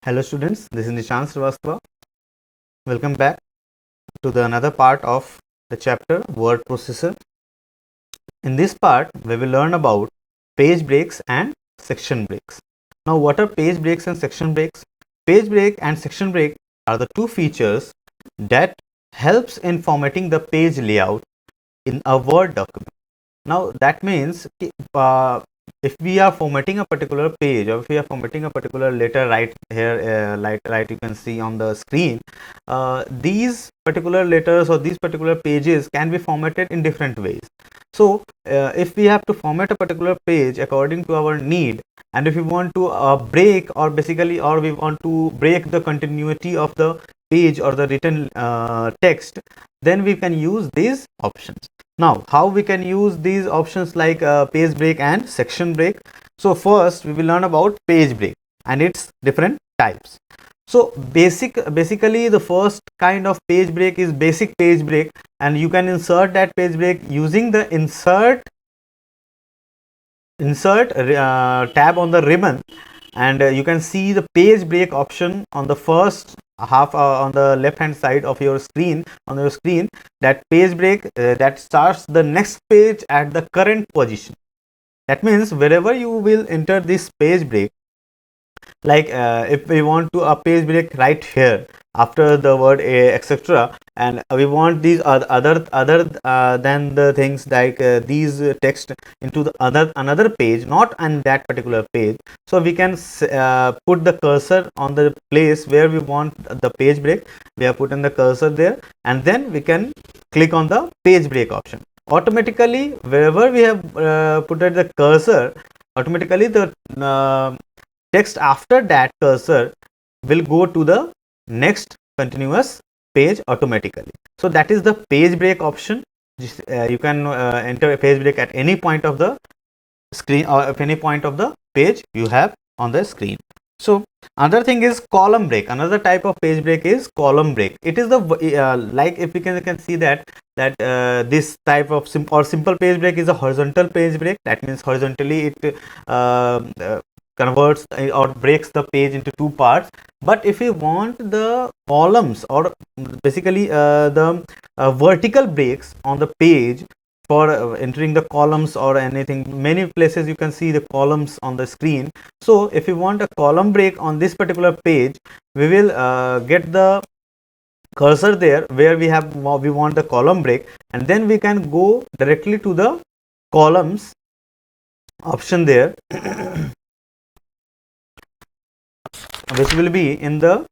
Hello students, this is Nishant Srivastava. Welcome back to the another part of the chapter word processor. In this part, we will learn about page breaks and section breaks. Now, what are page breaks and section breaks? Page break and section break are the two features that helps in formatting the page layout in a Word document. Now, that means if we are formatting a particular page or if we are formatting a particular letter right here, right you can see on the screen, these particular letters or these particular pages can be formatted in different ways. So if we have to format a particular page according to our need, and if we want to break or we want to break the continuity of the page or the written text, then we can use these options. Now, how we can use these options like page break and section break? So first we will learn about page break and its different types. So basically the first kind of page break is basic page break, and you can insert that page break using the insert tab on the ribbon, and you can see the page break option on the first half on the left hand side of your screen. On your screen, that page break that starts the next page at the current position. That means wherever you will enter this page break, like if we want to a page break right here after the word a, etc., and we want these other than the things like these text into the another page, not on that particular page. So we can put the cursor on the place where we want the page break. We have put in the cursor there, and then we can click on the page break option. Automatically, wherever we have put at the cursor, automatically the text after that cursor will go to the next continuous page automatically. So that is the page break option. You can enter a page break at any point of the screen or at any point of the page you have on the screen. So another thing is column break. Another type of page break is column break. It is the like if you can see that this type of simple page break is a horizontal page break. That means horizontally it converts or breaks the page into two parts. But if you want the columns or basically the vertical breaks on the page for entering the columns or anything, many places you can see the columns on the screen. So if you want a column break on this particular page, we will get the cursor there where we want the column break, and then we can go directly to the columns option there which will be in the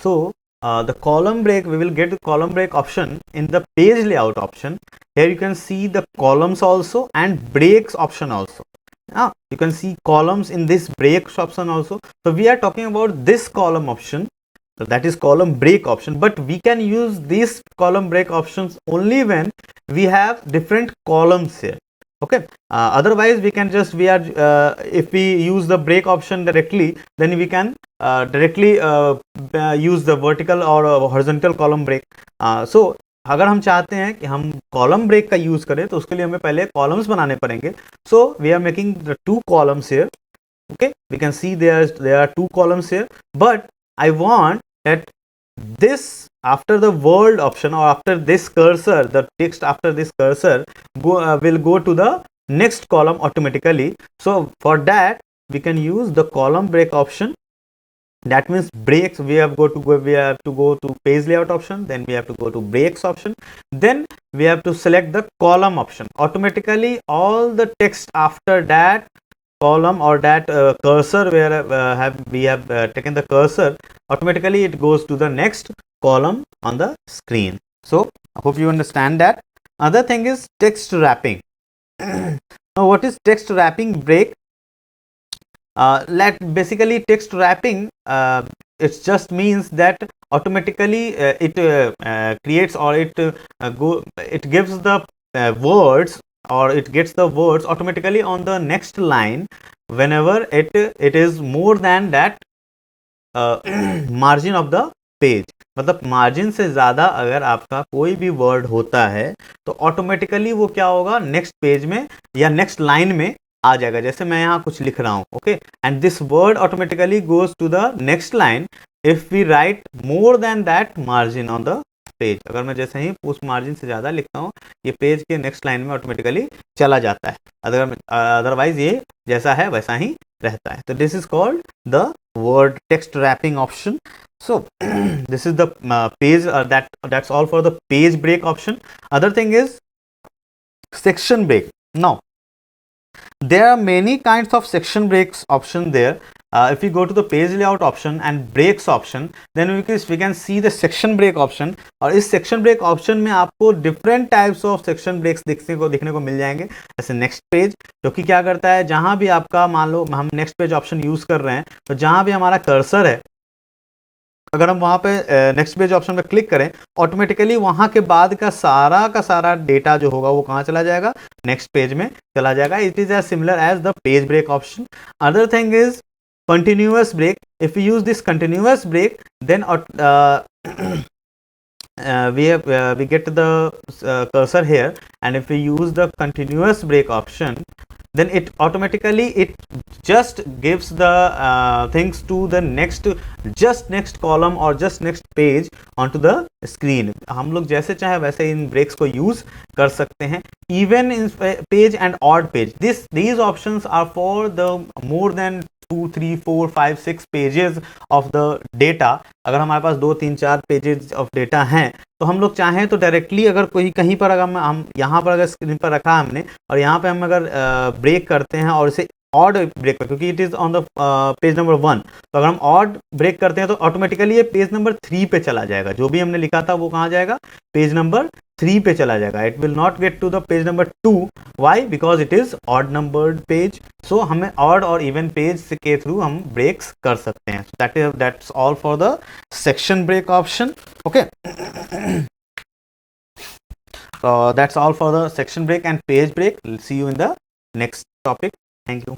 the column break, we will get the column break option in the page layout option. Here you can see the columns also and breaks option also. You can see columns in this breaks option also. So we are talking about this column option. So that is column break option, but we can use these column break options only when we have different columns here. Okay, otherwise we can just if we use the break option directly, then we can directly use the vertical or horizontal column break. So अगर हम चाहते हैं कि हम column break का use करें तो उसके लिए हमें पहले कॉलम्स बनाने पड़ेंगे. So we are making the two columns here. Okay, we can see there are two columns here, but I want that this after the word option or after this cursor, the text after this cursor will go to the next column automatically. So for that we can use the column break option. That means breaks, we have to go to page layout option, then we have to go to breaks option, then we have to select the column option. Automatically all the text after that column or that cursor where we have taken the cursor, automatically it goes to the next column on the screen. So I hope you understand that. Other thing is text wrapping. Now what is text wrapping break? Like basically text wrapping, it just means that automatically it creates or it gives the words, or it gets the words automatically on the next line whenever it is more than that margin of the page. मतलब margin से ज़्यादा अगर आपका कोई भी word होता है तो ऑटोमेटिकली वो क्या होगा, नेक्स्ट पेज में या नेक्स्ट लाइन में आ जाएगा। जैसे मैं यहाँ कुछ लिख रहा हूँ, okay, and this word automatically goes to the next line if we write more than that margin on the page. अगर मैं जैसे ही उस मार्जिन से ज़्यादा लिखता हूँ, ये पेज के नेक्स्ट लाइन में ऑटोमेटिकली चला जाता है, अदरवाइज ये जैसा है वैसा ही रहता है। तो this is called the word text wrapping option. So this is the page that's all for the page break option. Other thing is section break. Now there are many kinds of section breaks option there. If we go to the page layout option and breaks option, then we can see the section break option. और इस section break option में आपको different types of section breaks दिखने को मिल जाएंगे। जैसे next page, जो कि क्या करता है, जहां भी आपका मान लो हम next page option यूज कर रहे हैं, तो जहां भी हमारा कर्सर है, अगर हम वहां पे नेक्स्ट पेज ऑप्शन पे क्लिक करें, ऑटोमेटिकली वहां के बाद का सारा डेटा जो होगा वो कहां चला जाएगा, नेक्स्ट पेज में चला जाएगा। It is as similar as the page break option. Other thing is continuous break. If we use this continuous break, then we get the cursor here, and if we use the continuous break option, then it automatically just gives the things to the next column or just next page onto the screen. हम लोग जैसे चाहे वैसे इन breaks को use कर सकते हैं, even in page and odd page. These options are for the more than 2, 3, 4, 5, 6 pages of the data. अगर हमारे पास 2, 3, 4 पेजेस ऑफ डेटा हैं, तो हम लोग चाहें तो डायरेक्टली अगर कोई कहीं पर अगर हम यहाँ पर अगर स्क्रीन पर रखा हमने और यहाँ पे हम अगर ब्रेक करते हैं और इसे ऑड ब्रेक पर, क्योंकि it is on the page number 1, तो अगर हम ऑड ब्रेक करते हैं तो ऑटोमेटिकली ये पेज नंबर 3 पे चला जाएगा। जो भी हमने लिखा था वो कहाँ जाएगा, पेज नंबर 3 पे चला जाएगा। It will not get to the page number 2। Why? Because it is odd numbered page. So हमें ऑड और इवन पेज के थ्रू हम ब्रेक्स कर सकते हैं। That's all for the section break option. Okay, that's all for the section break and page break. We'll see you in the next topic. Thank you.